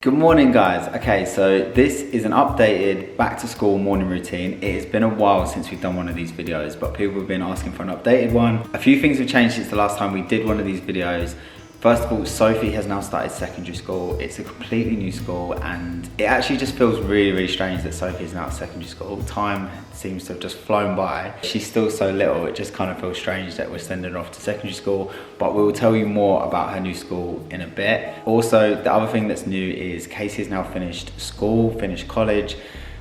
Good morning guys. Okay, so this is an updated back to school morning routine. It has been a while since we've done one of these videos, but people have been asking for an updated one. A few things have changed since the last time we did one of these videos. First of all, Sophie has now started secondary school. It's a completely new school and it actually just feels really strange that Sophie is now at secondary school. Time seems to have just flown by. She's still so little, it just kind of feels strange that we're sending her off to secondary school, but we will tell you more about her new school in a bit. Also, the other thing that's new is Kaci has now finished school, finished college.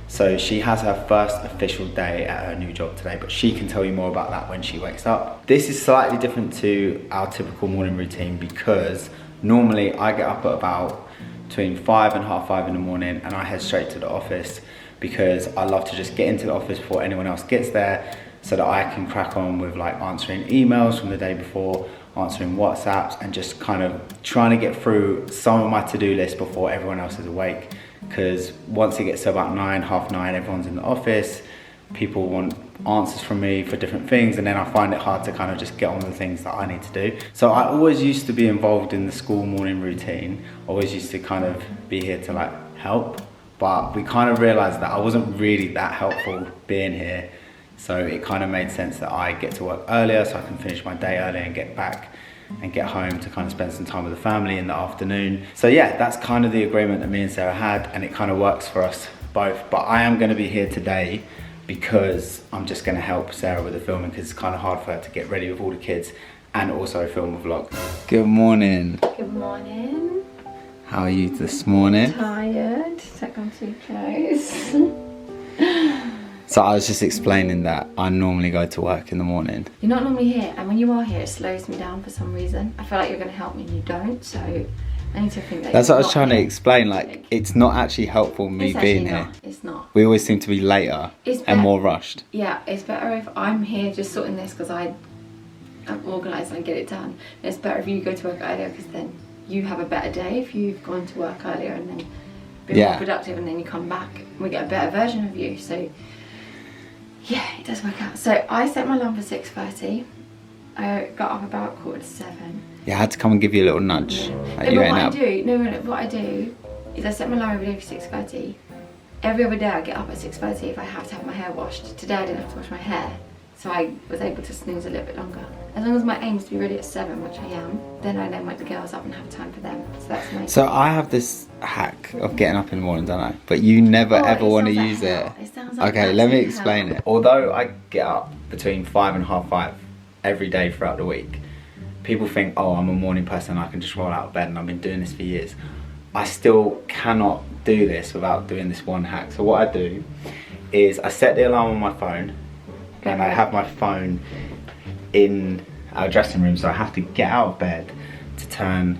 So she has her first official day at her new job today, but she can tell you more about that when she wakes up. This is slightly different to our typical morning routine because normally I get up at about between 5 and half 5 in the morning and I head straight to the office because I love to just get into the office before anyone else gets there so that I can crack on with like answering emails from the day before, answering WhatsApps and just kind of trying to get through some of my to-do list before everyone else is awake. Because once it gets to about 9, half 9, everyone's in the office, people want answers from me for different things, and then I find it hard to kind of just get on with the things that I need to do. So I always used to be involved in the school morning routine, always used to kind of be here to like help, but we kind of realized that I wasn't really that helpful being here. So it kind of made sense that I get to work earlier so I can finish my day early and get back and get home to kind of spend some time with the family in the afternoon. So yeah, that's kind of the agreement that me and Sarah had, and it kind of works for us both. But I am going to be here today because I'm just going to help Sarah with the filming because it's kind of hard for her to get ready with all the kids and also film a vlog. Good morning. Good morning. How are you this morning? Tired. Take on too close. So I was just explaining that I normally go to work in the morning. You're not normally here, and when you are here, it slows me down for some reason. I feel like you're going to help me and you don't, so I need to think that. That's what I was trying to explain, like it's not actually helpful me being here. It's not. We always seem to be later and more rushed. Yeah, it's better if I'm here just sorting this because I'm organised and get it done. It's better if you go to work earlier because then you have a better day if you've gone to work earlier and then been more productive and then you come back and we get a better version of you. So yeah, it does work out. So I set my alarm for 6:30. I got up about 6:45. Yeah, I had to come and give you a little nudge. Yeah. Like What I do is I set my alarm every day for 6:30. Every other day I get up at 6:30 if I have to have my hair washed. Today I didn't have to wash my hair, so I was able to snooze a little bit longer. As long as my aim is to be ready at 7, which I am, then I wake the girls up and have time for them. So that's my. So I have this hack of getting up in the morning, don't I? But you never ever want to use it. Okay, let me explain it. Although I get up between 5 and half 5 every day throughout the week, people think, oh, I'm a morning person, I can just roll out of bed, and I've been doing this for years. I still cannot do this without doing this one hack. So what I do is I set the alarm on my phone, and I have my phone in our dressing room, so I have to get out of bed to turn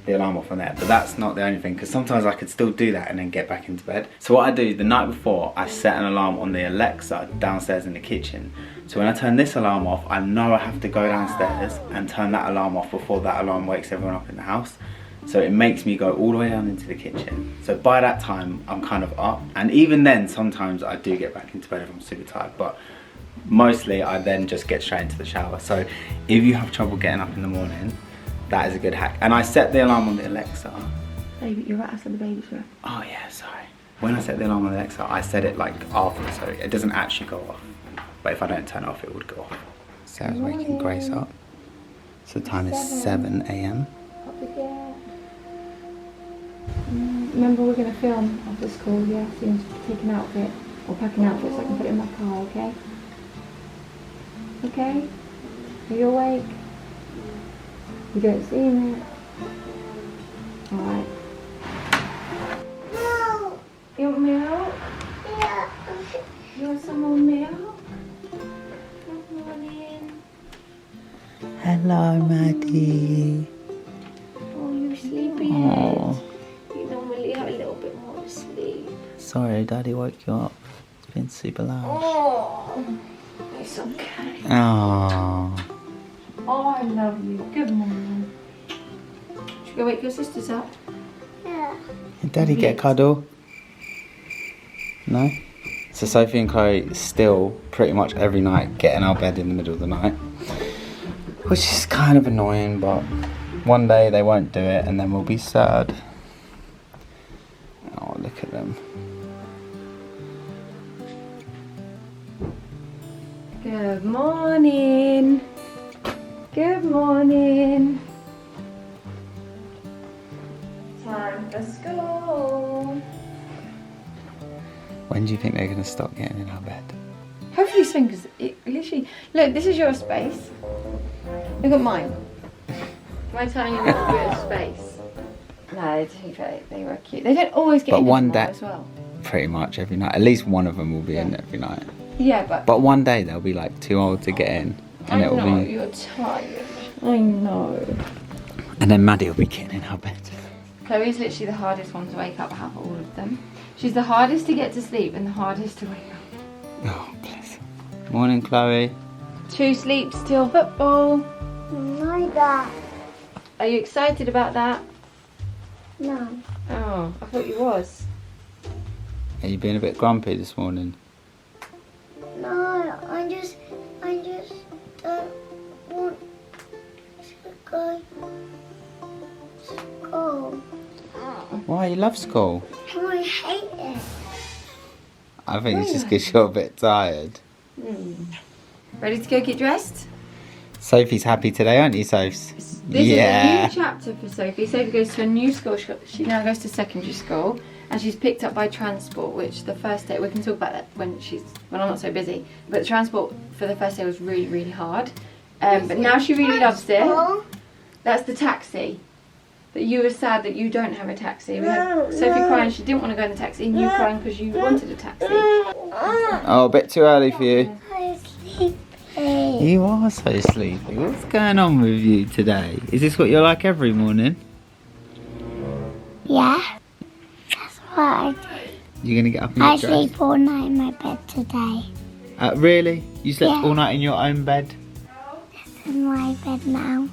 the alarm off on there. But that's not the only thing, because sometimes I could still do that and then get back into bed. So what I do the night before, I set an alarm on the Alexa downstairs in the kitchen. So when I turn this alarm off, I know I have to go downstairs and turn that alarm off before that alarm wakes everyone up in the house. So it makes me go all the way down into the kitchen. So by that time, I'm kind of up. And even then, sometimes I do get back into bed if I'm super tired, but mostly I then just get straight into the shower. So if you have trouble getting up in the morning, that is a good hack. And I set the alarm on the Alexa. Baby, you're right after the baby's room. Oh yeah, sorry. When I set the alarm on the Alexa, I set it like after, so it doesn't actually go off. But if I don't turn it off, it would go off. Sarah's waking Grace up. So the time is 7 AM. Remember, we're going to film after school, yeah? So you need to take an outfit, or pack an outfit so I can put it in my car, okay? Okay? Are you awake? You don't see me? Alright. No. You want milk? Yeah. You want some more milk? Good morning. Hello, Maddie. Oh, you're sleepy. Oh. You normally have a little bit more to sleep. Sorry, Daddy woke you up. It's been super loud. Oh, it's okay. Oh. Oh, I love you. Good morning. Should we go wake your sisters up? Yeah. Did Daddy get a cuddle? No? So Sophie and Chloe still pretty much every night get in our bed in the middle of the night, which is kind of annoying, but one day they won't do it and then we'll be sad. them. Good morning. Good morning. Time for school. When do you think they're going to stop getting in our bed? Hopefully soon, because it literally... Look, this is your space. Look at mine. Am I telling you a little bit of space? No, to be fair, they were cute. They don't always get But in one there day, as well. pretty much every night. At least one of them will be in every night. Yeah, but... But one day they'll be like too old to get in. And I it'll know, be... you're tired. I know. And then Maddie will be getting in our bed. Chloe's literally the hardest one to wake up out of all of them. She's the hardest to get to sleep and the hardest to wake up. Oh, bless her. Morning, Chloe. 2 sleeps till football. My dad. Are you excited about that? No. Oh, I thought you was. Are you being a bit grumpy this morning? No, I just don't want to go to school. Why? You love school? I hate it. I think it's just because you're a bit tired. Ready to go get dressed? Sophie's happy today, aren't you, Sophs? This is a new chapter for Sophie. Sophie goes to a new school. She now goes to secondary school, and she's picked up by transport, which the first day, we can talk about that when I'm not so busy, but the transport for the first day was really, really hard. But now she really loves it. That's the taxi. But you were sad that you don't have a taxi. We had Sophie crying she didn't want to go in the taxi, and you crying because you wanted a taxi. Oh, a bit too early for you. I'm sleepy. You are so sleepy. What's going on with you today? Is this what you're like every morning? Yeah. That's what I do. You're going to get up and I get dressed? sleep all night in my bed today. Really? You slept Yeah. all night in your own bed? In my bed now.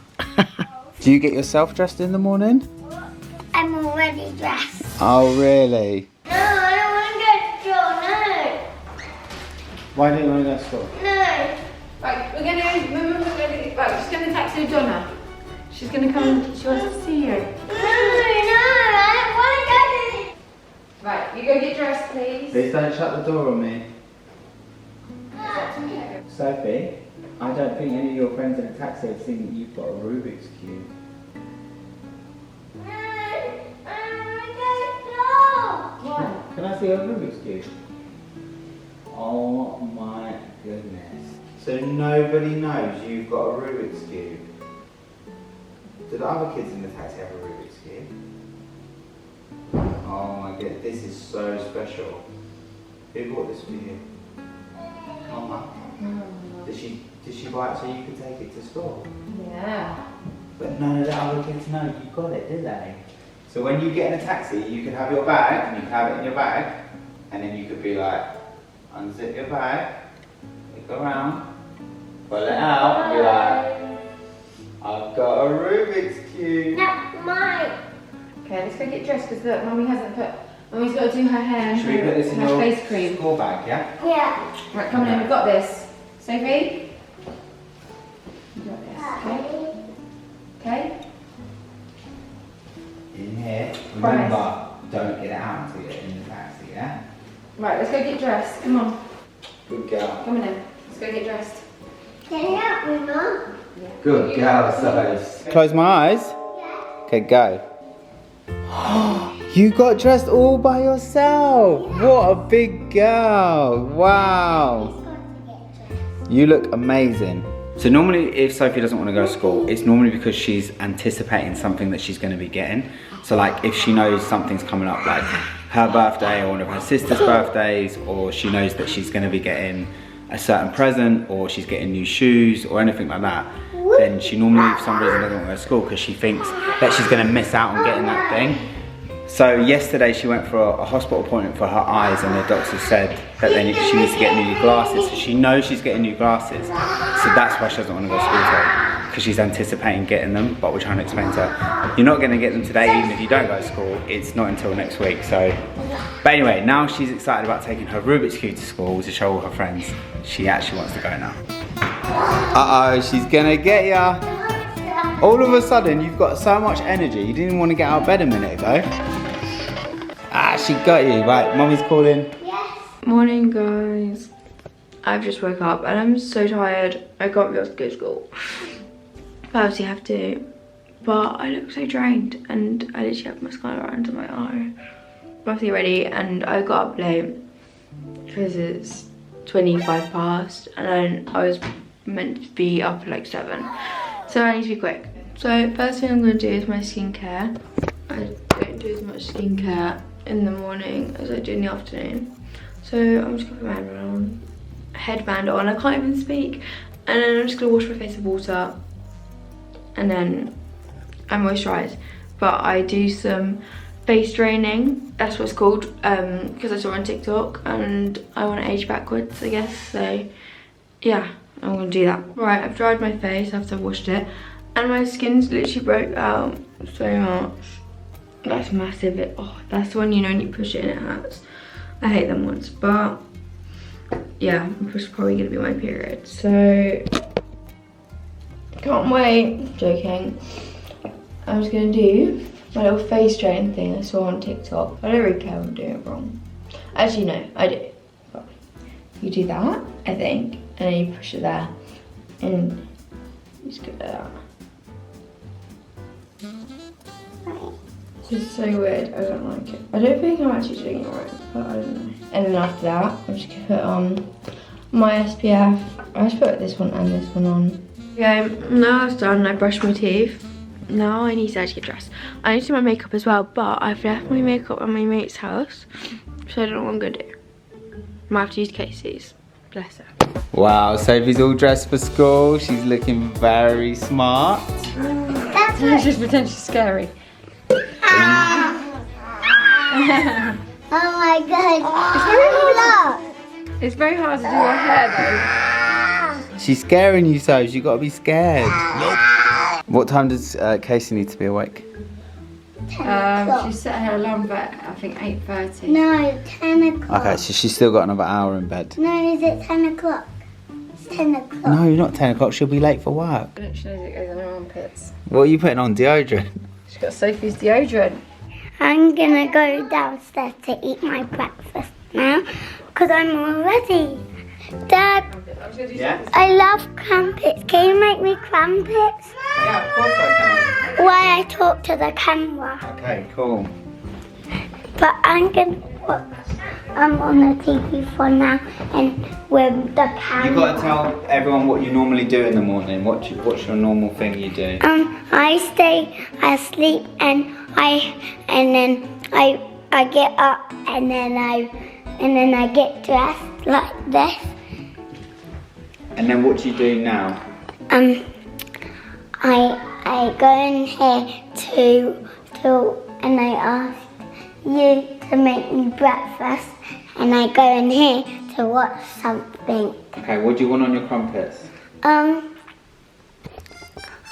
Do you get yourself dressed in the morning? I'm already dressed. Oh, really? No, I don't want to go to school. Why don't you want to go to school? No. No. Right, we're just going to taxi Donna. She's going to come, she wants to see you. No, I don't want to go. Right, you go get dressed, please. Please don't shut the door on me. Sophie, I don't think any of your friends in a taxi have seen that you've got a Rubik's Cube. No, I don't want to go. Can I see your Rubik's Cube? Oh my goodness. So nobody knows you've got a Rubik's Cube? Did the other kids in the taxi have a Rubik's Cube? Oh my goodness, this is so special. Who bought this for you? Mama? Did she buy it so you could take it to school? Yeah. But none of the other kids know you got it, did they? So when you get in a taxi, you can have your bag, and you can have it in your bag, and then you could be like, unzip your bag, look around, pull it out, and be like, I've got a Rubik's Cube. That's mine. Okay, let's go get dressed because look, Mummy hasn't put. Mummy's got to do her hair and Should we put this in her your face cream. school bag, yeah? Yeah. Right, come on, we've got this. Sophie? You got this, okay? Okay? In here. Remember, don't get it out until you're in the taxi, yeah? Right, let's go get dressed. Come on. Good girl. Come on in. Let's go get dressed. Can you help me, Mum? Good girl, Sophie. Close my eyes. Yeah. Okay, go. You got dressed all by yourself. What a big girl. Wow. You look amazing. So normally if Sophie doesn't want to go to school, it's normally because she's anticipating something that she's going to be getting. So like if she knows something's coming up, like her birthday or one of her sister's birthdays, or she knows that she's going to be getting a certain present, or she's getting new shoes or anything like that, then she normally for some reason doesn't want to go to school because she thinks that she's going to miss out on getting that thing. So yesterday she went for a hospital appointment for her eyes, and the doctor said that she needs to get new glasses. So she knows she's getting new glasses, so that's why she doesn't want to go to school today, because she's anticipating getting them. But we're trying to explain to her, you're not going to get them today even if you don't go to school. It's not until next week. So, but anyway, now she's excited about taking her Rubik's Cube to school to show all her friends. She actually wants to go now. Uh-oh, she's gonna get ya. All of a sudden, you've got so much energy, you didn't even want to get out of bed a minute ago. Ah, She got you. Right, Mummy's calling. Yes. Morning, guys. I've just woke up and I'm so tired. I can't be able to go to school. I obviously have to, but I look so drained and I literally have mascara under my eye. I'm obviously ready and I got up late because it's 25 past and I was meant to be up at like 7. So I need to be quick. So first thing I'm going to do is my skincare. I don't do as much skincare in the morning as I do in the afternoon. So I'm just going to put my headband on. I can't even speak. And then I'm just going to wash my face with water. And then I moisturise. But I do some face draining. That's what it's called. Because I saw it on TikTok. And I want to age backwards, I guess. So yeah, I'm going to do that. Right, I've dried my face after I've washed it. And my skin's literally broke out so much. That's massive. Oh, that's the one, you know, when you push it and it hurts. I hate them ones, but yeah, it's probably gonna be my period. So can't wait. Joking. I'm just gonna do my little face drain thing I saw on TikTok. I don't really care if I'm doing it wrong. Actually, no, I do. But you do that, I think, and then you push it there, and you just go like that. This is so weird, I don't like it. I don't think I'm actually doing it right, but I don't know. And then after that, I'm just gonna put on my SPF. I just put this one and this one on. Okay, now that's done, I brushed my teeth. Now I need to actually get dressed. I need to do my makeup as well, but I've left my makeup at my mate's house, so I don't know what I'm gonna do. I might have to use Kaci's. Bless her. Wow, Sophie's all dressed for school. She's looking very smart. That's Let's just pretend she's scary. Oh my god. It's very hard to do her hair though. She's scaring you, so you gotta be scared. Nope. What time does Casey need to be awake? She set her alarm for I think 8:30. No, 10 o'clock. Okay, so she's still got another hour in bed. No, is it 10 o'clock? It's 10 o'clock. No, not 10 o'clock. She'll be late for work. I don't know if it goes on her armpits. What are you putting on? Deodorant? She's got Sophie's deodorant. I'm gonna go downstairs to eat my breakfast now because I'm all ready. Dad, Yeah? I love crumpets. Can you make me crumpets? Yeah, of course I While I talk to the camera. can. Okay, cool. But I'm gonna put on the TV for now and with the camera. You've got to tell everyone what you normally do in the morning. What's your normal thing you do? I stay asleep and then I get up and then I get dressed like this. And then what do you do now? I go in here and I ask you to make me breakfast and I go in here to watch something. Okay, what do you want on your crumpets? I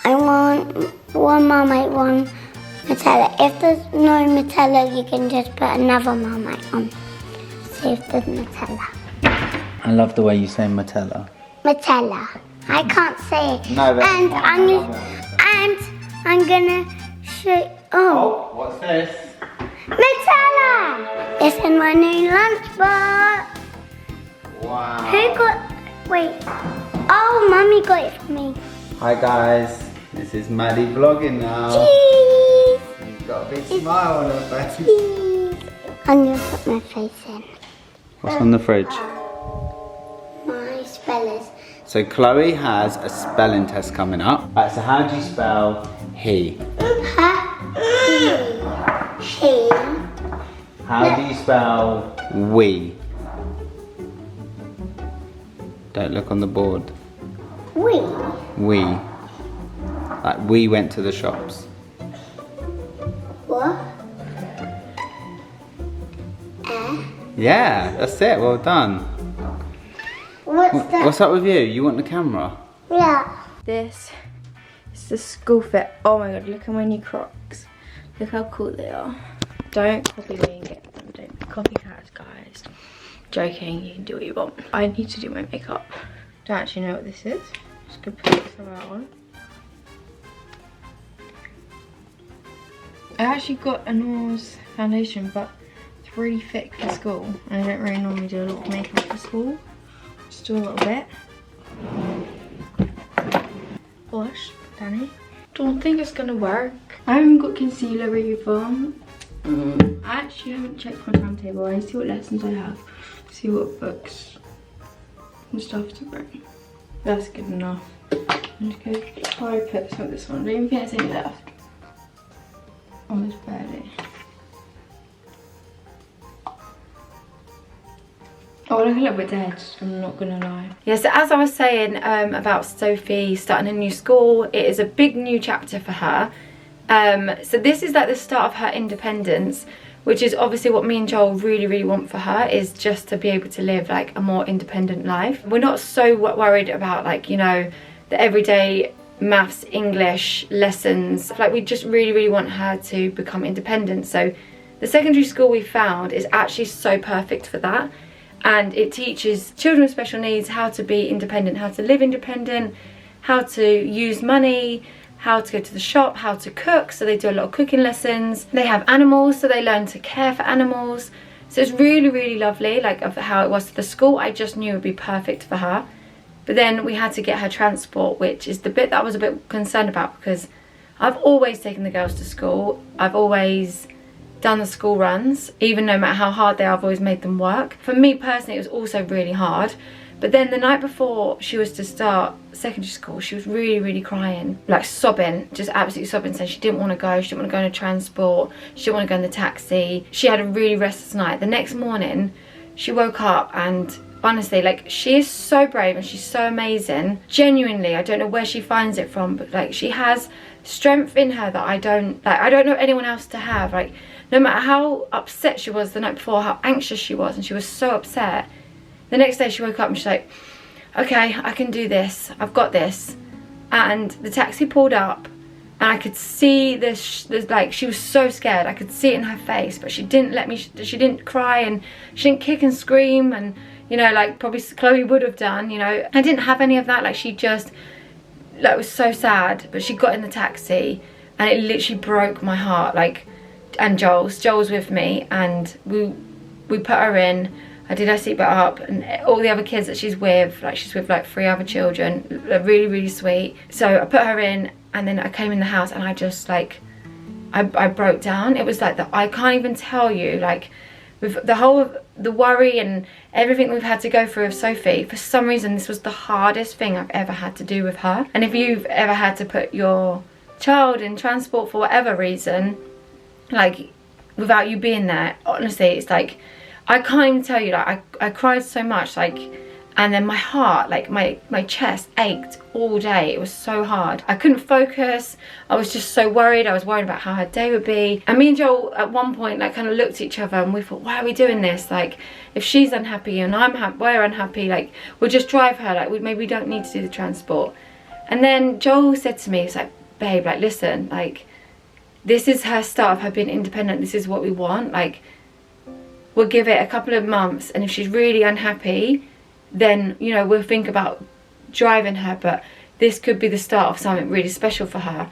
want one Marmite, one Nutella. If there's no Nutella, you can just put another Marmite on. See if there's Nutella. I love the way you say Nutella. Nutella. I can't say it. No, but and I'm gonna show. Oh, Oh, what's this? Nutella! It's in my new lunchbox. Wow. Who got? Wait. Oh, Mummy got it for me. Hi guys, this is Maddie vlogging now. Cheese. She's got a big smile on her face. Cheese. I'm gonna put my face in. What's on the fridge? My spellers. So Chloe has a spelling test coming up. Right, so how do you spell he? He. How do you spell we? Don't look on the board. We. We. Like we went to the shops. What? Yeah, that's it. Well done. What's that? What's up with you? You want the camera? Yeah. This is the school fit. Oh my god, look at my new Crocs. Look how cool they are. Don't copy me and get them. Don't be copycats, guys. Joking, you can do what you want. I need to do my makeup. Don't actually know what this is. Just gonna put this on. I actually got a NARS foundation, but it's really thick for school. I don't really normally do a lot of makeup for school. Just do a little bit. Blush, Danny. Don't think it's gonna work. I haven't got concealer either. I actually haven't checked my timetable. I see what lessons I have, see what books and stuff to bring. That's good enough. I'm just gonna try to put some of this on. I don't even think there's any left. Oh, there's barely. Oh, I look a little bit dead, I'm not gonna lie. Yeah, so as I was saying about Sophie starting a new school, it is a big new chapter for her. So this is like the start of her independence, which is obviously what me and Joel really want for her, is just to be able to live like a more independent life. We're not so worried about, like, you know, the everyday maths, English lessons. Like, we just really want her to become independent. So the secondary school we found is actually so perfect for that. And it teaches children with special needs how to be independent, how to live independent, how to use money, how to go to the shop, how to cook. So they do a lot of cooking lessons. They have animals, so they learn to care for animals. So it's really lovely, like, of how it was to the school. I just knew it would be perfect for her. But then we had to get her transport, which is the bit that I was a bit concerned about, because I've always taken the girls to school. I've always done the school runs. Even no matter how hard they are, I've always made them work. For me personally, it was also really hard. But then the night before she was to start secondary school, she was really crying, like sobbing, just absolutely sobbing, saying she didn't want to go, she didn't want to go in a transport, she didn't want to go in the taxi. She had a really restless night. The next morning, she woke up, and honestly, like, she is so brave and she's so amazing. Genuinely, I don't know where she finds it from, but like, she has strength in her that I don't know anyone else to have. Like, no matter how upset she was the night before, how anxious she was, and she was so upset, the next day she woke up and she's like, okay, I can do this, I've got this. And the taxi pulled up, and I could see this, like, she was so scared. I could see it in her face, but she didn't let me, she didn't cry, and she didn't kick and scream, and, you know, like probably Chloe would have done, you know. I didn't have any of that. Like, she just, like, was so sad. But she got in the taxi, and it literally broke my heart. Like, and Joel's with me, and we put her in. I did her seatbelt up, and all the other kids that she's with like 3 other children, they're really sweet. So I put her in, and then I came in the house, and I just, like, I broke down. It was like that. I can't even tell you, like, with the worry and everything we've had to go through with Sophie, for some reason this was the hardest thing I've ever had to do with her. And if you've ever had to put your child in transport for whatever reason, like, without you being there, honestly, it's like, I can't even tell you, like, I cried so much, like, and then my heart, like, my chest ached all day. It was so hard. I couldn't focus. I was just so worried. I was worried about how her day would be. And me and Joel at one point, like, kind of looked at each other, and we thought, why are we doing this? Like, if she's unhappy and we're unhappy, like, we'll just drive her. Like, maybe we don't need to do the transport. And then Joel said to me, he's like, babe, like, listen, like, this is her start of her being independent. This is what we want. Like, we'll give it a couple of months, and if she's really unhappy, then, you know, we'll think about driving her, but this could be the start of something really special for her.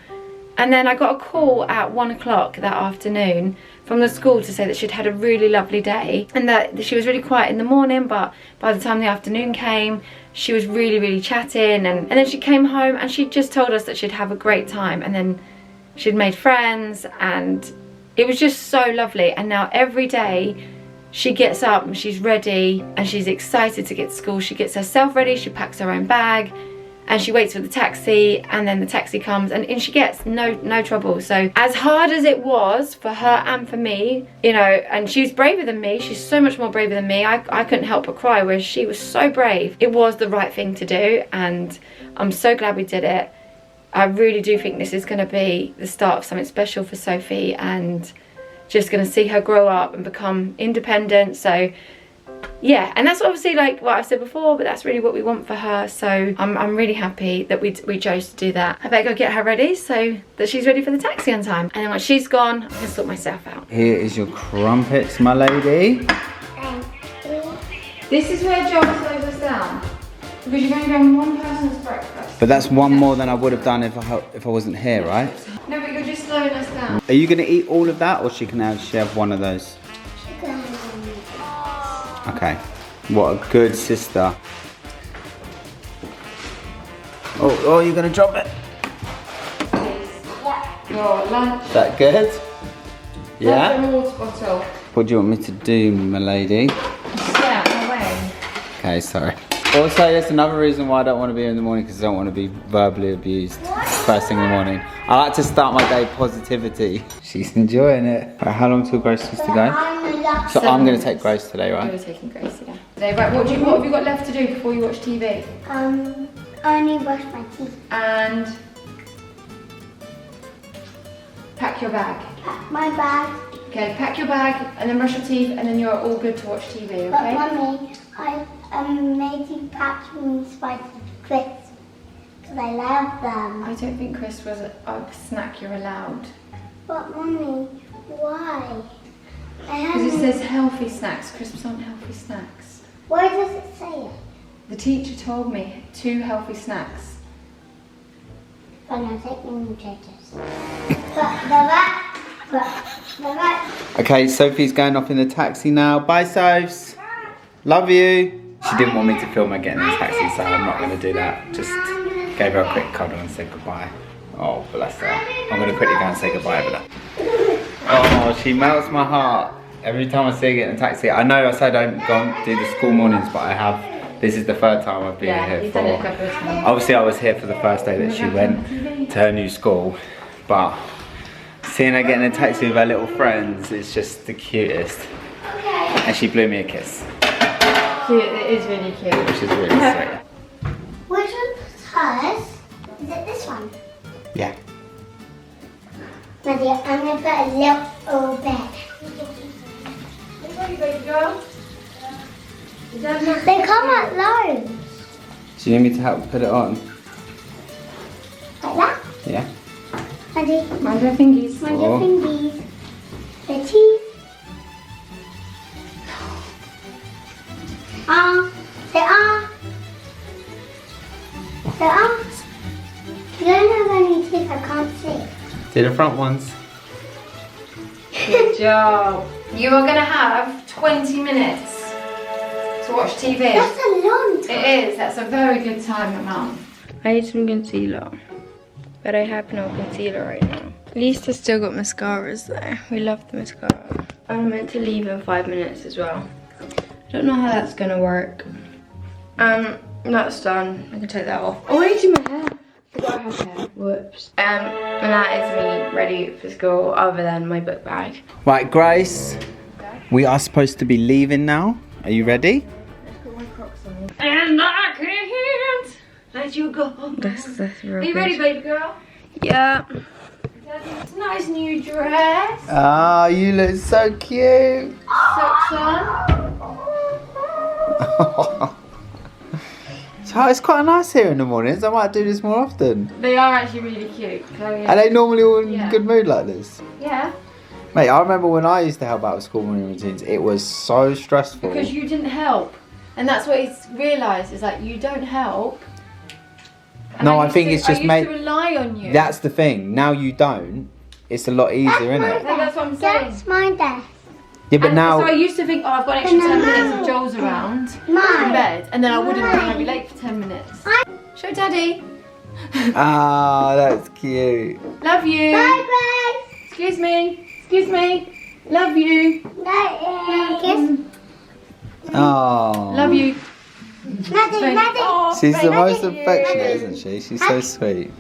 And then I got a call at 1 o'clock that afternoon from the school to say that she'd had a really lovely day, and that she was really quiet in the morning, but by the time the afternoon came, she was really chatting, and then she came home, and she just told us that she'd have a great time, and then she'd made friends, and it was just so lovely. And now every day she gets up and she's ready, and she's excited to get to school. She gets herself ready, she packs her own bag, and she waits for the taxi, and then the taxi comes, and she gets no trouble. So as hard as it was for her and for me, you know, and she's braver than me, she's so much more braver than me. I couldn't help but cry, whereas she was so brave. It was the right thing to do, and I'm so glad we did it. I really do think this is going to be the start of something special for Sophie, and just going to see her grow up and become independent. So yeah, and that's obviously like what I've said before, but that's really what we want for her. So I'm really happy that we chose to do that. I better go get her ready so that she's ready for the taxi on time, and then once she's gone, I can sort myself out. Here is your crumpets, my lady. This is where Joel slows us down, because you're only going one person's breakfast. But that's one more than I would have done if I wasn't here, right? No, but you're just slowing us down. Are you going to eat all of that, or she can have one of those? She can have Okay. What a good sister. Oh, you're gonna drop it. Your lunch. Is that good? Yeah? Have a water bottle. What do you want me to do, my lady? Yeah, no way. Okay, sorry. Also, there's another reason why I don't want to be here in the morning, because I don't want to be verbally abused first thing in the morning. I like to start my day positivity. She's enjoying it. Right, how long till Grace needs to go? So I'm going to take Grace today, right? You're taking Grace today. Right, what have you got left to do before you watch TV? Only brush my teeth. And pack your bag. Pack my bag. Okay, pack your bag and then brush your teeth and then you're all good to watch TV, okay? But Mummy, I made you pack me spicy crisps because I love them. I don't think crisps was a snack you're allowed. But Mummy, why? Because it says healthy snacks. Crisps aren't healthy snacks. Why does it say it? The teacher told me 2 healthy snacks. Fine, I'll take the potatoes. But the rat. Okay, Sophie's going off in the taxi now. Bye, Sophs. Love you. She didn't want me to film her getting in the taxi, so I'm not going to do that. Just gave her a quick cuddle and said goodbye. Oh, bless her. I'm going to quickly go and say goodbye to her. Oh, she melts my heart. Every time I see her get in a taxi. I know I said I don't go and do the school mornings, but I have. This is the 3rd time I've been here you've for. done it a couple of times. Obviously, I was here for the first day that she went to her new school, but seeing her get in a taxi with her little friends is just the cutest. And she blew me a kiss, Cute, it is really cute. which is really sweet. Which one's hers? Is it this one? Yeah. My dear, I'm going to put a little bed. Hey, baby girl. They come at loads. Do you need me to help put it on? Like that. Yeah. Ready? Mind your fingies. Mind your fingies. The teeth. Say You don't have any teeth, I can't see. Do the front ones. Good job. You are going to have 20 minutes to watch TV. That's a long time. It is. That's a very good time, Mum. I need some concealer, but I have no concealer right now. At least I still got mascaras though. We love the mascara. I'm meant to leave in 5 minutes as well. I don't know how that's gonna work. That's done. I can take that off. Oh, I need to do my hair. I forgot I have hair. Whoops. And that is me ready for school, other than my book bag. Right, Grace. We are supposed to be leaving now. Are you ready? Let's put my Crocs on. And I can't let you go. That's real. Are you ready, baby girl? Yeah. Daddy's nice new dress. Ah, you look so cute. Socks on. So it's quite nice here in the mornings. I might do this more often. They are actually really cute. Chloe Are they normally all in Yeah. good mood like this? Yeah. Mate, I remember when I used to help out with school morning routines, it was so stressful. Because you didn't help. And that's what he's realised, is like you don't help. And No, I think it's just I made- used to rely on you. That's the thing. Now you don't. It's a lot easier, isn't it? No, that's what I'm saying. That's my desk. Yeah, but And now. so I used to think, oh, I've got an extra 10 minutes if Joel's around in Mine. bed, and then I wouldn't think I'd be late for 10 minutes. Show Daddy. Ah, that's cute. Love you. Bye, Grace. Excuse me. Excuse me. Love you. Bye. Kiss. Oh. Love you. Nothing. Oh, She's the thank most you. affectionate, isn't she? She's so sweet.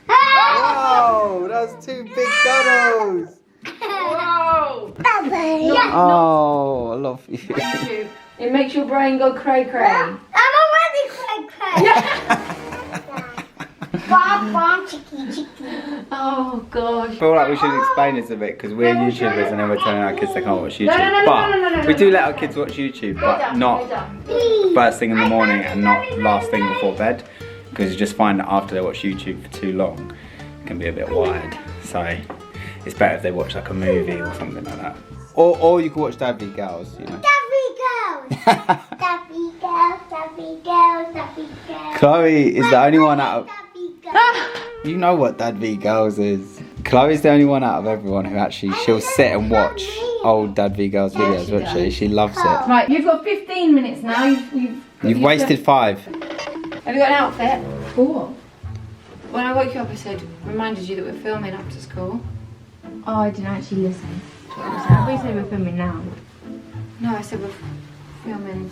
Oh, that's 2 big cuddles. Whoa. Oh, I love you. It makes your brain go cray cray. I'm already cray. Bomb, chicky, chicky. Oh gosh. I feel like we should explain this a bit because we're YouTubers and then we're telling our kids they can't watch YouTube. no, But no, we do let our kids watch YouTube, but not first thing in the morning and not last thing before bed, because you just find that after they watch YouTube for too long, it can be a bit wired. So it's better if they watch like a movie or something like that. Or you can watch dadvgirls, you know. Dadvgirls. Chloe is the only one out of... You know what dadvgirls is. Chloe's the only one out of everyone who actually, she'll sit and watch old dadvgirls videos, won't she? She loves it. Right, you've got 15 minutes now. You've wasted 5. Have you got an outfit? Cool. When I woke you up, I said, reminded you that we're filming after school. Oh, I didn't actually listen. We said we're filming now. No, I said we're filming.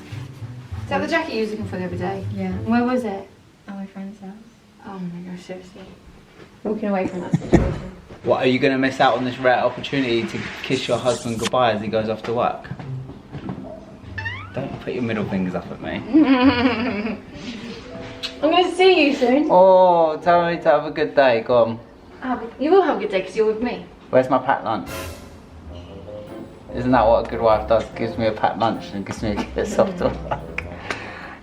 Is that the jacket you was looking for the other day? Yeah. Where was it? At my friend's house. Oh my gosh, seriously. Walking away from that situation. What, are you going to miss out on this rare opportunity to kiss your husband goodbye as he goes off to work? Don't put your middle fingers up at me. I'm going to see you soon. Oh, tell me to have a good day, go on. You will have a good day because you're with me. Where's my packed lunch? Isn't that what a good wife does? Gives me a packed lunch and gives me a kiss off to work.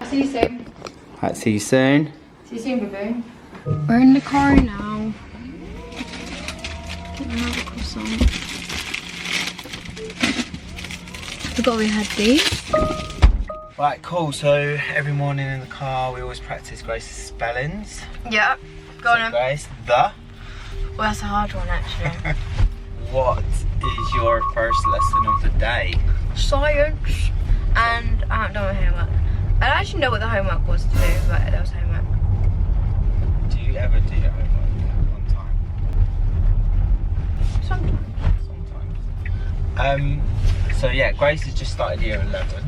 I'll see you soon. Alright, see you soon. See you soon, boo. We're in the car now. Get another croissant. Forgot we had these. Right, cool. So every morning in the car we always practice Grace's spellings. Yeah. Go on. Grace, the. Well, that's a hard one actually. What is your first lesson of the day? Science. And I haven't done my homework. I don't actually know what the homework was to do, but there was homework. Do you ever do your homework on time? Sometimes. So yeah, Grace has just started year 11,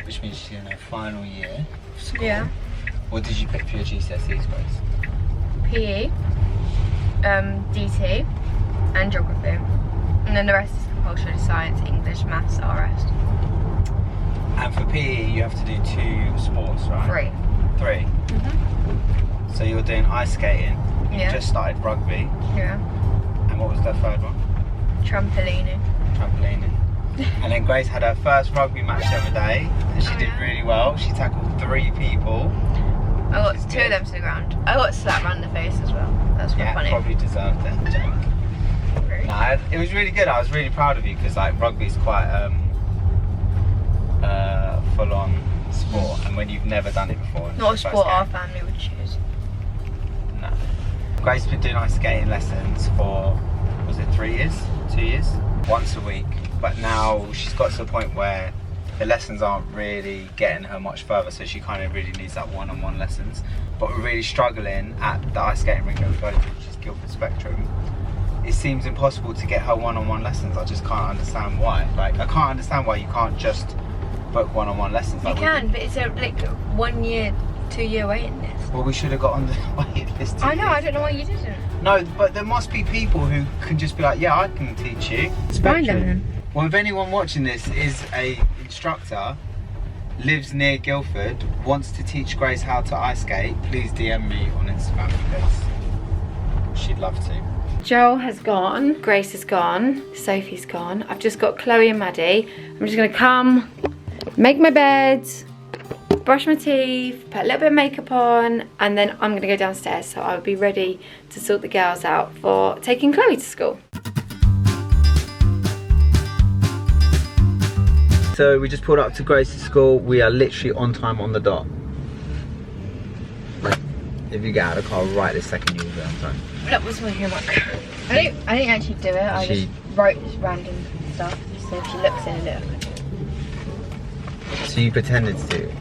which means she's in her final year of school. Yeah. What did you pick for your GCSEs, Grace? PE, DT, and geography. And then the rest is compulsory science, English, maths, the rest. And for PE, you have to do 2 sports, right? 3. 3? Mm-hmm. So you're doing ice skating. You Yeah. just started rugby. Yeah. And what was the 3rd one? Trampolining. Trampolining. And then Grace had her first rugby match the other day, and she did really well. She tackled 3 people. I got 2 of them to the ground. I got slapped around the face as well. That's quite funny. Probably deserved it. Joke. Really? No, it was really good. I was really proud of you because like rugby's quite full-on sport, and when you've never done it before. Not a sport our family would choose. No. Grace's been doing ice skating lessons for, was it 3 years? 2 years? Once a week. But now she's got to the point where the lessons aren't really getting her much further, so she kind of really needs that one-on-one lessons. But we're really struggling at the ice skating rink that we go to, which is Guildford Spectrum. It seems impossible to get her one-on-one lessons. I just can't understand why. Like, I can't understand why you can't just book one-on-one lessons. Like you can, but it's a like 1 year, 2 year waiting list. Well, we should have got on the waiting list. I know, I don't know why you didn't. No, but there must be people who can just be like, yeah, I can teach you. Find them then. Well, if anyone watching this is a instructor, lives near Guildford, wants to teach Grace how to ice skate, please DM me on Instagram because she'd love to. Joel has gone, Grace has gone, Sophie's gone. I've just got Chloe and Maddie. I'm just gonna come, make my bed, brush my teeth, put a little bit of makeup on, and then I'm gonna go downstairs so I'll be ready to sort the girls out for taking Chloe to school. So we just pulled up to Grace's school. We are literally on time on the dot. Like, if you get out of the car right this second, you will be on time. That was my homework. I didn't actually do it. I just wrote just random stuff. So if she looks in a look. So you pretended to do it.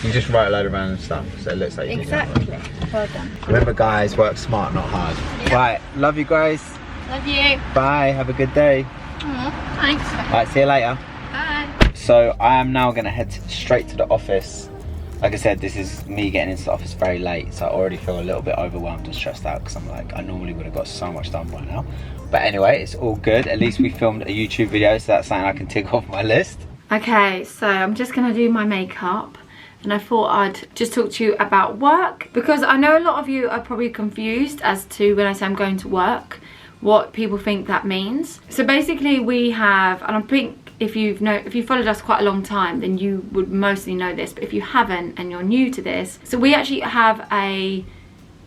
You just write a load of random stuff, so it looks like you did it. Exactly. Well done. Remember, guys, work smart, not hard. Yeah. Right, love you, Grace. Love you. Bye. Have a good day. Thanks. Right, see you later. Bye. So I am now going to head straight to the office. Like I said, this is me getting into the office very late, so I already feel a little bit overwhelmed and stressed out because I'm like, I normally would have got so much done by now. But anyway, it's all good. At least we filmed a YouTube video, so that's something I can tick off my list. Okay, so I'm just gonna do my makeup, and I thought I'd just talk to you about work, because I know a lot of you are probably confused as to when I say I'm going to work, what people think that means. So basically we have, and I think if you've followed us quite a long time, then you would mostly know this, but if you haven't and you're new to this, so we actually have a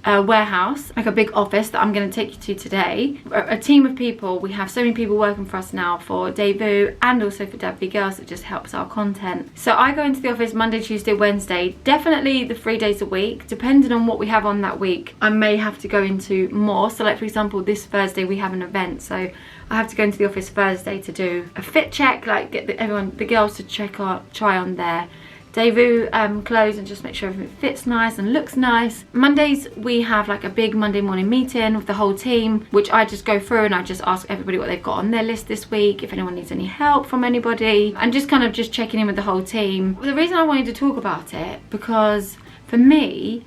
warehouse, like a big office that I'm going to take you to today. A team of people. We have so many people working for us now for Debut and also for dadvgirls. It just helps our content. So I go into the office Monday, Tuesday, Wednesday, definitely the 3 days a week. Depending on what we have on that week, I may have to go into more. So like for example, this Thursday we have an event, so I have to go into the office Thursday to do a fit check, like get the girls to try on their Debut clothes and just make sure everything fits nice and looks nice. Mondays we have like a big Monday morning meeting with the whole team, which I just go through and I just ask everybody what they've got on their list this week, if anyone needs any help from anybody, and just kind of just checking in with the whole team. The reason I wanted to talk about it, because for me,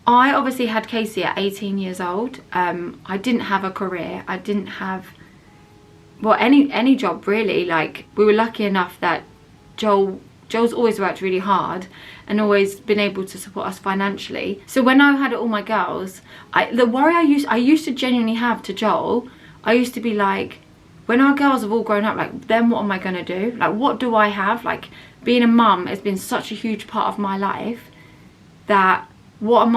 I obviously had Kaci at 18 years old. I didn't have a career. I didn't have, well, any job really. Like, we were lucky enough that Joel's always worked really hard and always been able to support us financially. So when I had all my girls, the worry I used to genuinely have to Joel, I used to be like, when our girls have all grown up, like, then what am I going to do? Like, what do I have? Like, being a mum has been such a huge part of my life that what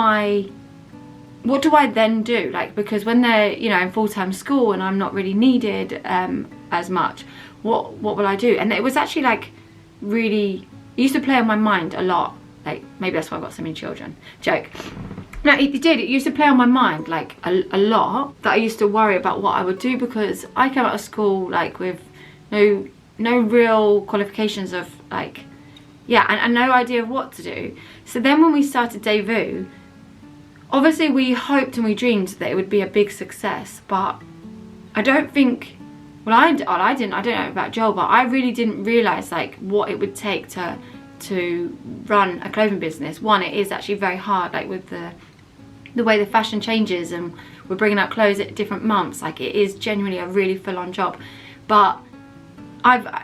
do I then do? Like, because when they're, you know, in full-time school and I'm not really needed as much, what will I do? And it was actually like really, it used to play on my mind a lot. Like, maybe that's why I've got so many children. Joke. No, it did. It used to play on my mind like a lot, that I used to worry about what I would do, because I came out of school like with no real qualifications of like, yeah, and no idea of what to do. So then when we started Debut, obviously we hoped and we dreamed that it would be a big success, but I don't think, well, I don't know about Joel, but I really didn't realise like what it would take to run a clothing business. One, it is actually very hard, like with the way the fashion changes and we're bringing out clothes at different months. Like, it is genuinely a really full-on job. But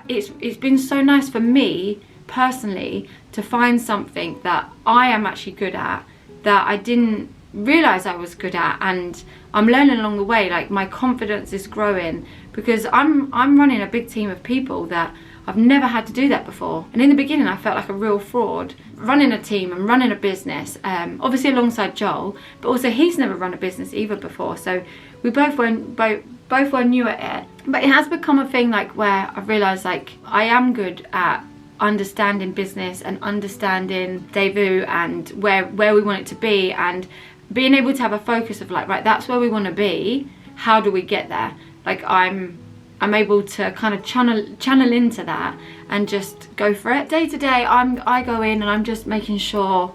it's been so nice for me personally to find something that I am actually good at, that I didn't realise I was good at, and I'm learning along the way. Like, my confidence is growing because I'm running a big team of people that I've never had to do that before. And in the beginning I felt like a real fraud running a team and running a business, obviously alongside Joel, but also he's never run a business either before, so we both were new at it. But it has become a thing like where I've realised like I am good at understanding business and understanding Debut and where we want it to be, and being able to have a focus of like, right, that's where we want to be, how do we get there? Like, I'm able to kind of channel into that and just go for it. Day to day, I go in and I'm just making sure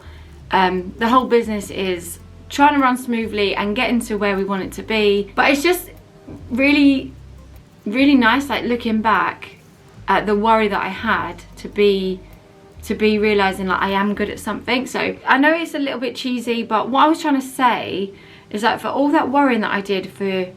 the whole business is trying to run smoothly and get into where we want it to be. But it's just really, really nice, like, looking back at the worry that I had to be realising like I am good at something. So I know it's a little bit cheesy, but what I was trying to say is that for all that worrying that I did for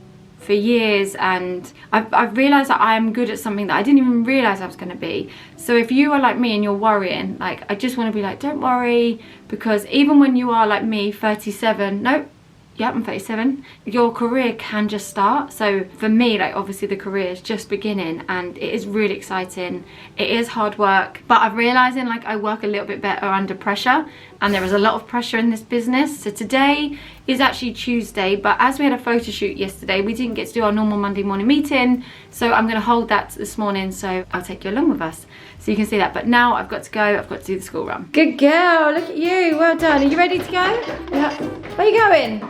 years, and I've realised that I am good at something that I didn't even realise I was going to be. So if you are like me and you're worrying, like, I just want to be like, don't worry, because even when you are like me, 37, nope, yep, I'm 37, your career can just start. So for me, like, obviously the career is just beginning and it is really exciting. It is hard work, but I'm realising like I work a little bit better under pressure, and there is a lot of pressure in this business. So today is actually Tuesday, but as we had a photo shoot yesterday, we didn't get to do our normal Monday morning meeting, so I'm going to hold that this morning, so I'll take you along with us so you can see that. But now I've got to go, I've got to do the school run. Good girl, look at you, well done. Are you ready to go? Yeah. Where are you going?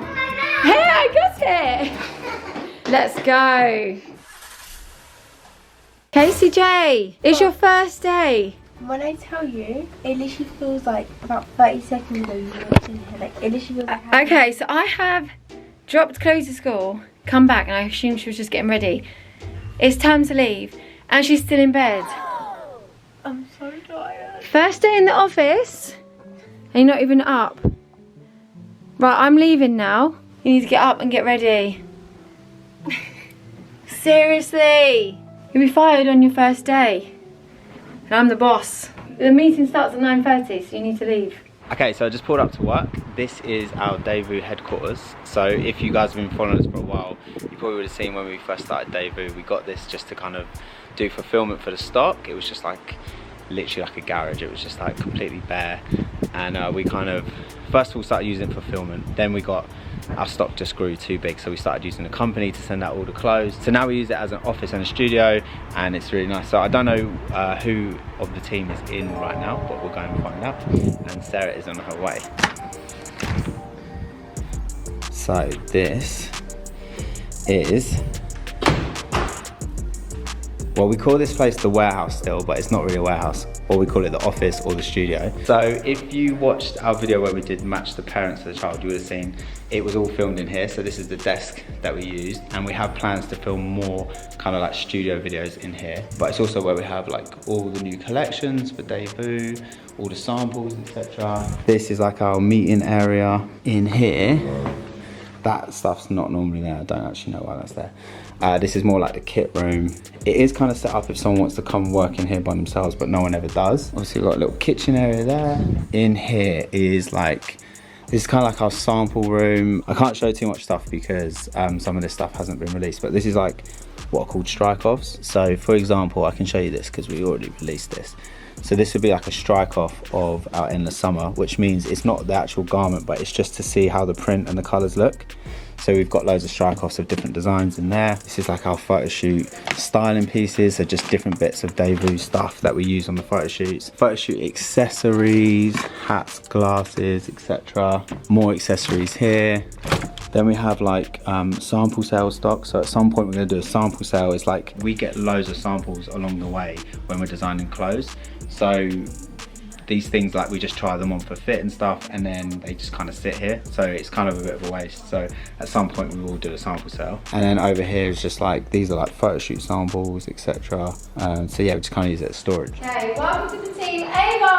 Hey, I got it! Let's go. Kaci J, it's your first day. When I tell you, it literally feels like about 30 seconds ago you walked in here. Like, it literally feels like... Okay, so I have dropped Chloe to school, come back, and I assumed she was just getting ready. It's time to leave, and she's still in bed. I'm so tired. First day in the office, and you're not even up. Right, I'm leaving now. You need to get up and get ready. Seriously? You'll be fired on your first day. And I'm the boss. The meeting starts at 9:30, so you need to leave. Okay, so I just pulled up to work. This is our Debut headquarters. So if you guys have been following us for a while, you probably would have seen when we first started Debut, we got this just to kind of do fulfillment for the stock. It was just like, literally like a garage. It was just like completely bare. and we kind of, first of all, started using it for filming. Then we got, our stock just grew too big, so we started using a company to send out all the clothes. So now we use it as an office and a studio, and it's really nice. So I don't know who of the team is in right now, but we'll go and find out. And Sarah is on her way. So this is, well, we call this place the warehouse still, but it's not really a warehouse. Or we call it the office or the studio. So if you watched our video where we did match the parents of the child, you would have seen it was all filmed in here. So this is the desk that we used, and we have plans to film more kind of like studio videos in here. But it's also where we have like all the new collections for debut, all the samples, etc. This is like our meeting area in here. That stuff's not normally there. I don't actually know why that's there. This is more like the kit room. It is kind of set up if someone wants to come work in here by themselves, but no one ever does. Obviously we've got a little kitchen area there. In here is like, this is kind of like our sample room. I can't show too much stuff because some of this stuff hasn't been released, but this is like what are called strike-offs. So for example, I can show you this because we already released this. So this would be like a strike-off of our Endless Summer, which means it's not the actual garment, but it's just to see how the print and the colours look. So we've got loads of strike-offs of different designs in there. This is like our photo shoot styling pieces, so just different bits of debut stuff that we use on the photo shoots. Photo shoot accessories, hats, glasses, etc. More accessories here. Then we have like sample sale stock. So at some point we're gonna do a sample sale. It's like we get loads of samples along the way when we're designing clothes. So these things, like we just try them on for fit and stuff, and then they just kind of sit here. So it's kind of a bit of a waste. So at some point we will do a sample sale. And then over here is just like, these are like photo shoot samples, etc. So yeah, we just kind of use it as storage. Okay, welcome to the team, Ava!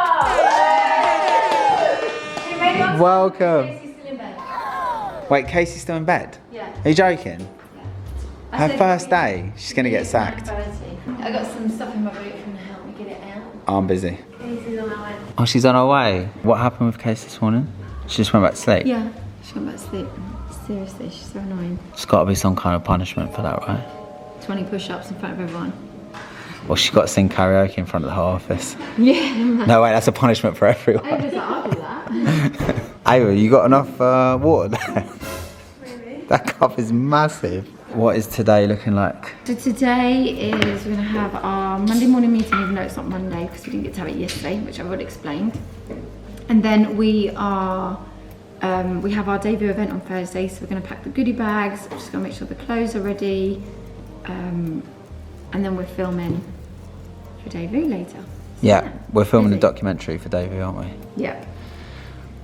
Yay! Welcome. Casey's still in bed. Wait, Casey's still in bed? Yeah. Are you joking? Yeah. Her first day, she's gonna get sacked. I got some stuff in my boot from help me get it out. I'm busy. Casey's on her way. Oh, she's on her way. What happened with Casey this morning? She just went back to sleep? Yeah, she went back to sleep. Seriously, she's so annoying. There's got to be some kind of punishment for that, right? 20 push-ups in front of everyone. Or she got to sing karaoke in front of the whole office. Yeah. No, wait, that's a punishment for everyone. Ava's like, I'll do that. Ava, you got enough water there? Really? That cup is massive. What is today looking like? So today is, we're going to have our Monday morning meeting, even though it's not Monday because we didn't get to have it yesterday, which I've already explained. And then we have our debut event on Thursday, so we're going to pack the goodie bags. I'm just going to make sure the clothes are ready. And then we're filming for debut later. Yeah, we're filming Busy. a documentary for debut, aren't we? Yeah.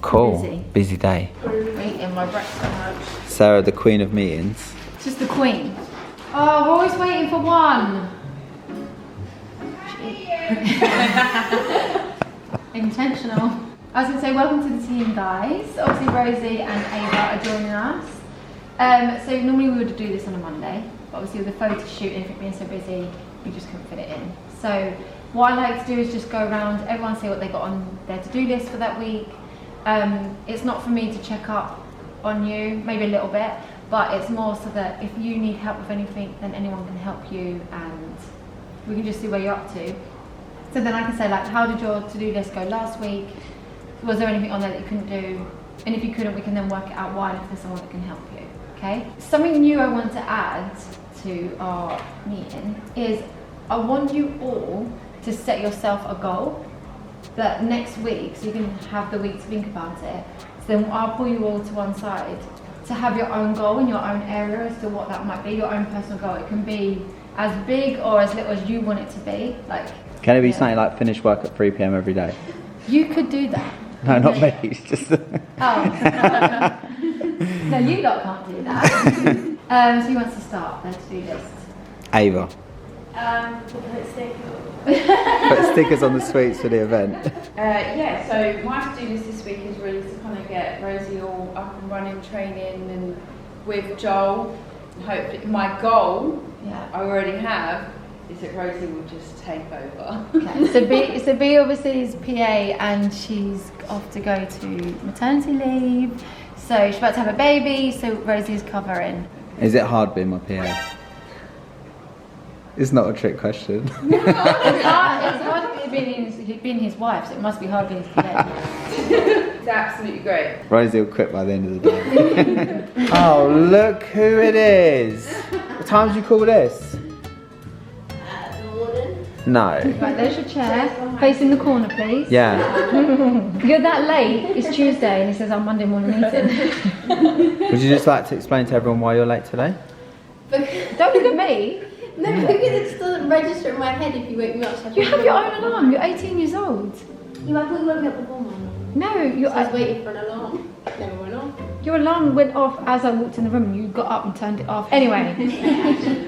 Cool. Busy. Busy day. Eating my breakfast lunch. Sarah, the queen of meetings. Just the queen. Oh, we're always waiting for one. Intentional. I was going to say, welcome to the team, guys. Obviously, Rosie and Ava are joining us. So normally we would do this on a Monday, but obviously with the photo shoot and everything being so busy, we just couldn't fit it in. So what I like to do is just go around, everyone see what they got on their to-do list for that week. It's not for me to check up on you, maybe a little bit, but it's more so that if you need help with anything, then anyone can help you and we can just see where you're up to. So then I can say, like, how did your to-do list go last week? Was there anything on there that you couldn't do? And if you couldn't, we can then work it out why, and if there's someone that can help you, okay? Something new I want to add to our meeting is I want you all to set yourself a goal that next week, so you can have the week to think about it. So then I'll pull you all to one side to have your own goal in your own area as to what that might be, your own personal goal. It can be as big or as little as you want it to be. Like, Can it be something like finish work at 3 PM every day? you could do that. No, not me. It's just. Oh. No, you lot can't do that. So who wants to start their to-do list? Ava. Put stickers on the sweets for the event. Yeah, so my to-do list this week is really to kind of get Rosie all up and running, training, and with Joel. And hopefully, my goal, I already have, is that Rosie will just take over. Okay. So B obviously is PA and she's off to go to maternity leave. So she's about to have a baby, so Rosie's covering. Is it hard being my PA? It's not a trick question. It's hard being his wife, so it must be hard being his PA. It's absolutely great. Rosie will quit by the end of the day. Oh, look who it is. What time did you call this? No. Right, there's your chair. Facing the corner, please. Yeah. You're that late. It's Tuesday and it says our Monday morning meeting. Would you just like to explain to everyone why you're late today? Don't look at me. No, because it just doesn't register in my head if you wake me up. So You have your own alarm. You're 18 years old. You might woke me up before mine. No, I was waiting for an alarm. Never went off. your alarm went off as I walked in the room and you got up and turned it off. Anyway.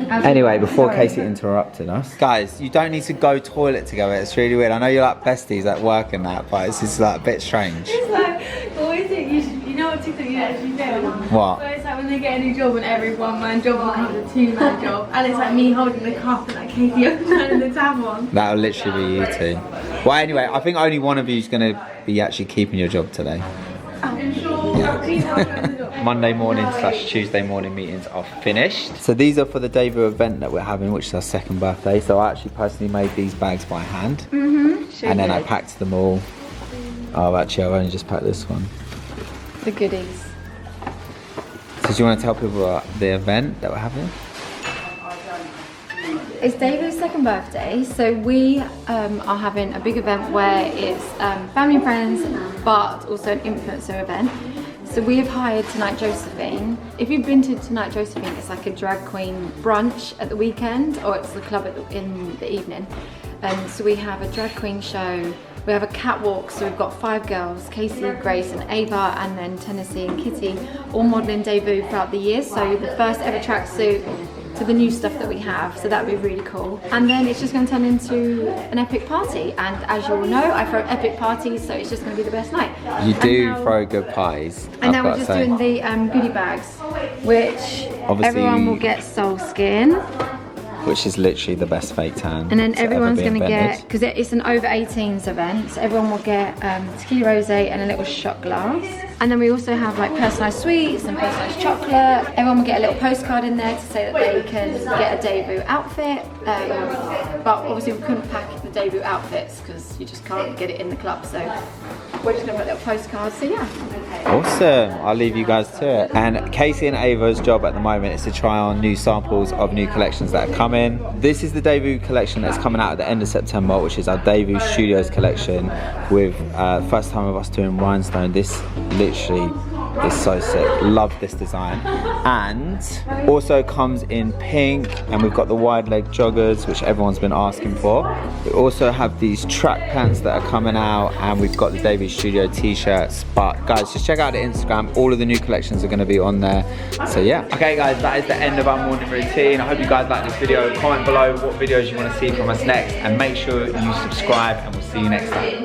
Anyway, before Sorry. Kaci interrupted us. Guys, you don't need to go toilet together. It's really weird. I know you're like besties at work and that, but it's just like a bit strange. It's like, always think you know what TikTok you actually do? What? Where it's like when they get a new job and every one-man job becomes a two-man job, and it's like me holding the cup and like Katie turning the tab on. That'll literally be you two. Well, anyway, I think only one of you is going to be actually keeping your job today. Monday morning / Tuesday morning meetings are finished. So these are for the debut event that we're having, which is our second birthday. So I actually personally made these bags by hand. And then I packed them all. Oh, actually, I've only just packed this one. The goodies. So do you want to tell people about the event that we're having? It's David's second birthday, so we are having a big event where it's family and friends, but also an influencer event. So we have hired Tonight Josephine. If you've been to Tonight Josephine, it's like a drag queen brunch at the weekend, or it's the club in the evening. So we have a drag queen show. We have a catwalk, so we've got 5 girls, Kaci, Grace and Ava, and then Tennessee and Kitty, all modelling debut throughout the year. So the first ever tracksuit to the new stuff that we have, so that'd be really cool. And then it's just going to turn into an epic party, and as you all know, I throw epic parties, so it's just going to be the best night. You do now, throw good parties. and then we're just doing the goodie bags, which Obviously, everyone will get Soul Skin, which is literally the best fake tan. and then to ever everyone's be going to get, invented. because it's an over 18s event, so everyone will get tequila rosé and a little shot glass. And then we also have like personalised sweets and personalised chocolate. Everyone will get a little postcard in there to say that they can get a debut outfit. But obviously we couldn't pack the debut outfits because you just can't get it in the club. So we're just going to put little postcards. So yeah. Awesome, I'll leave you guys to it. And Kaci and Ava's job at the moment is to try on new samples of new collections that are coming. This is the debut collection that's coming out at the end of September, which is our debut studios collection with first time of us doing rhinestone. This literally is so sick. Love this design. And also comes in pink, and we've got the wide leg joggers, which everyone's been asking for. We also have these track pants that are coming out, and we've got the debut studio t-shirts. But guys, just check out the Instagram. All of the new collections are going to be on there. So yeah. Okay guys, that is the end of our morning routine. I hope you guys like this video. Comment below what videos you want to see from us next, and make sure you subscribe, and we'll see you next time.